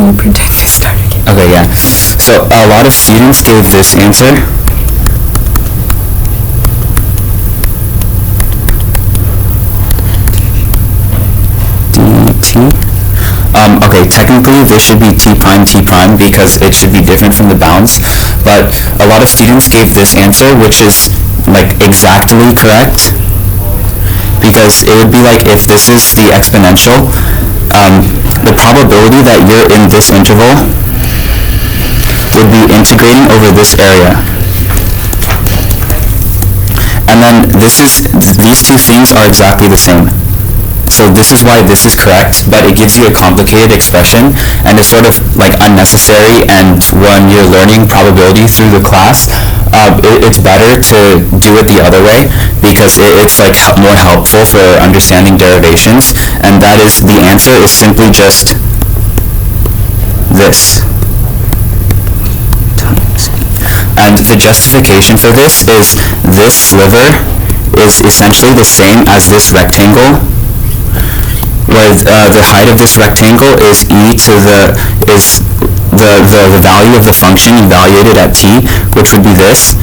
Can you pretend to start again? Okay, yeah. So a lot of students gave this answer. dt. Okay, technically this should be t prime because it should be different from the bounds, but a lot of students gave this answer, which is like exactly correct, because it would be like if this is the exponential, the probability that you're in this interval would be integrating over this area. And then these two things are exactly the same. So this is why this is correct, but it gives you a complicated expression, and it's sort of like unnecessary, and when you're learning probability through the class, it's better to do it the other way, because it's like more helpful for understanding derivations, and that is, the answer is simply just this. And the justification for this is this sliver is essentially the same as this rectangle, where the height of this rectangle is the value of the function evaluated at t, which would be this.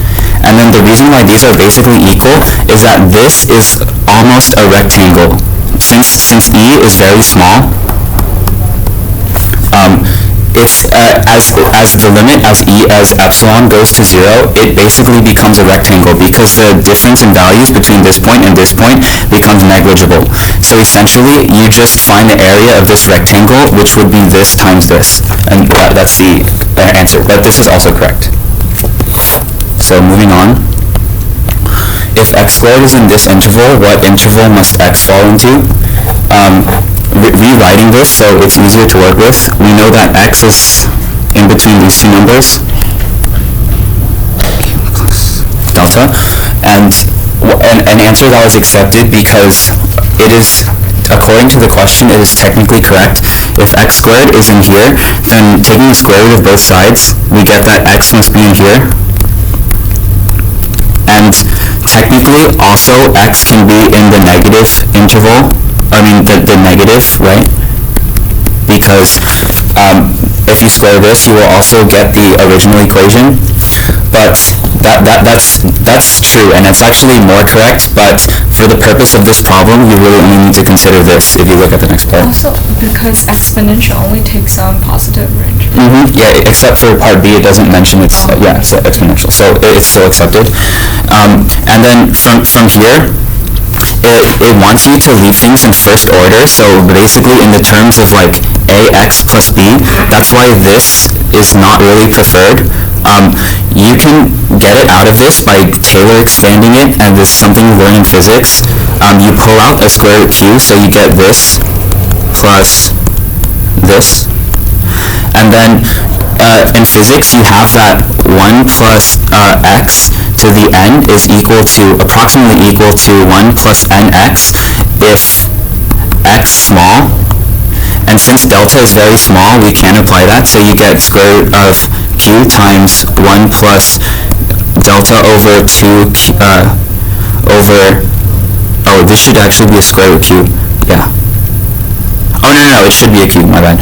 And then the reason why these are basically equal is that this is almost a rectangle. Since e is very small, it's as the limit as epsilon goes to 0, it basically becomes a rectangle, because the difference in values between this point and this point becomes negligible. So essentially, you just find the area of this rectangle, which would be this times this, and that's the answer. But this is also correct. So moving on. If x squared is in this interval, what interval must x fall into? Rewriting this so it's easier to work with, we know that x is in between these two numbers, delta, and an answer that was accepted because it is, according to the question, it is technically correct. If x squared is in here, then taking the square root of both sides, we get that x must be in here. And technically, also, x can be in the negative interval, the negative, right? Because if you square this, you will also get the original equation. But that's true, and it's actually more correct, but for the purpose of this problem, you really only need to consider this if you look at the next part. Also, because exponential only takes positive range. Yeah, except for part B, it doesn't mention it's, it's exponential, so it's still accepted. And then from here, it wants you to leave things in first order, so basically in the terms of like ax plus b, that's why this is not really preferred. You can get it out of this by Taylor expanding it, and this is something you learn in physics. You pull out a square root q, so you get this plus this. And then in physics, you have that 1 plus x to the n is approximately equal to 1 plus nx if x small. And since delta is very small, we can't apply that, so you get square root of q times 1 plus delta over 2 this should actually be a square root q, yeah. Oh, no, it should be a q, my bad.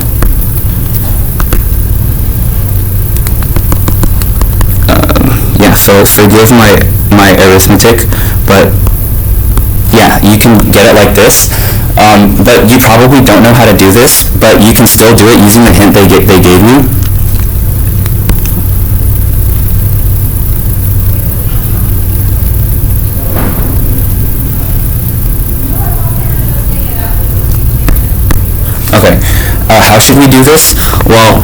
Yeah, so forgive my arithmetic, but yeah, you can get it like this. But you probably don't know how to do this, but you can still do it using the hint they gave you. Okay, how should we do this? Well,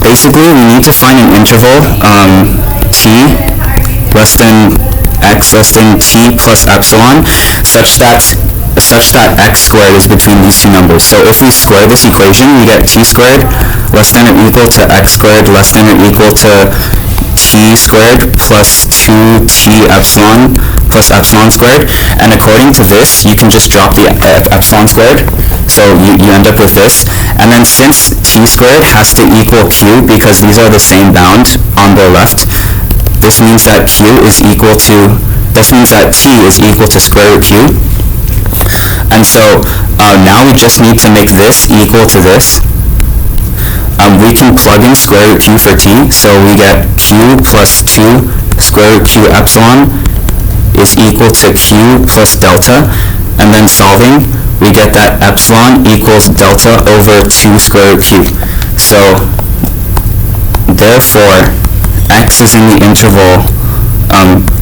basically we need to find an interval t less than x less than t plus epsilon such that x squared is between these two numbers. So if we square this equation, we get t squared less than or equal to x squared less than or equal to t squared plus 2t epsilon plus epsilon squared. And according to this, you can just drop the epsilon squared. So you end up with this. And then since t squared has to equal q because these are the same bound on the left, this means that t is equal to square root q. And so now we just need to make this equal to this. we can plug in square root q for t, so we get q plus 2 square root q epsilon is equal to q plus delta, and then solving, we get that epsilon equals delta over 2 square root q. So therefore, x is in the interval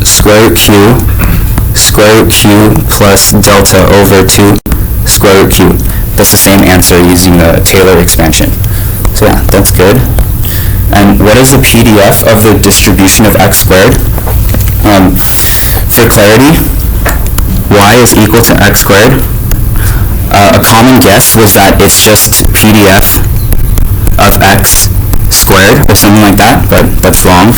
square root q plus delta over 2 square root q. That's the same answer using the Taylor expansion. So yeah, that's good. And what is the PDF of the distribution of x squared? For clarity, y is equal to x squared. A common guess was that it's just PDF of x squared or something like that, but that's wrong.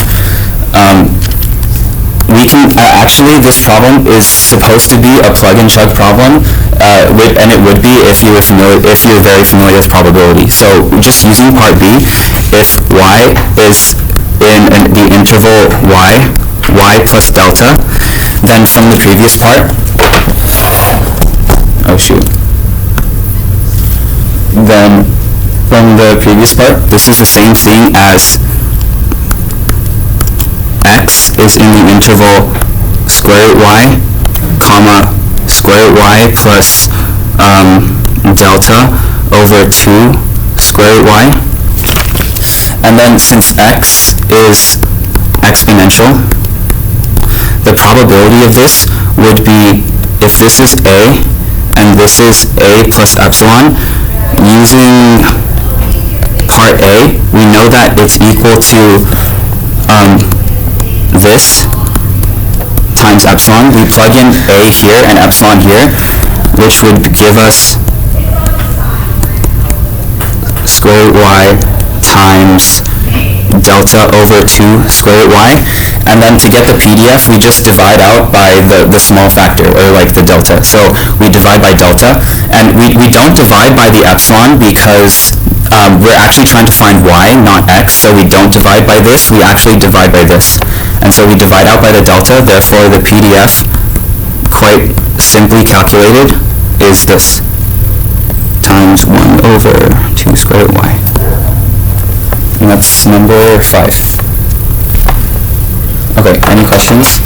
We can actually, this problem is supposed to be a plug-and-chug problem, and it would be if you're very familiar with probability. So just using part B, if y is in the interval y plus delta, then from the previous part, then from the previous part, this is the same thing as x is in the interval square root y, comma, square root y plus delta over 2 square root y. And then since x is exponential, the probability of this would be, if this is a and this is a plus epsilon, using part A, we know that it's equal to this times epsilon. We plug in a here and epsilon here, which would give us square root y times delta over 2 square root y. And then to get the PDF, we just divide out by the small factor, or like the delta. So we divide by delta, and we don't divide by the epsilon because we're actually trying to find y, not x, so we don't divide by this, we actually divide by this. And so we divide out by the delta, therefore the PDF, quite simply calculated, is this, times 1 over 2 square root y. And that's number 5. Okay, any questions?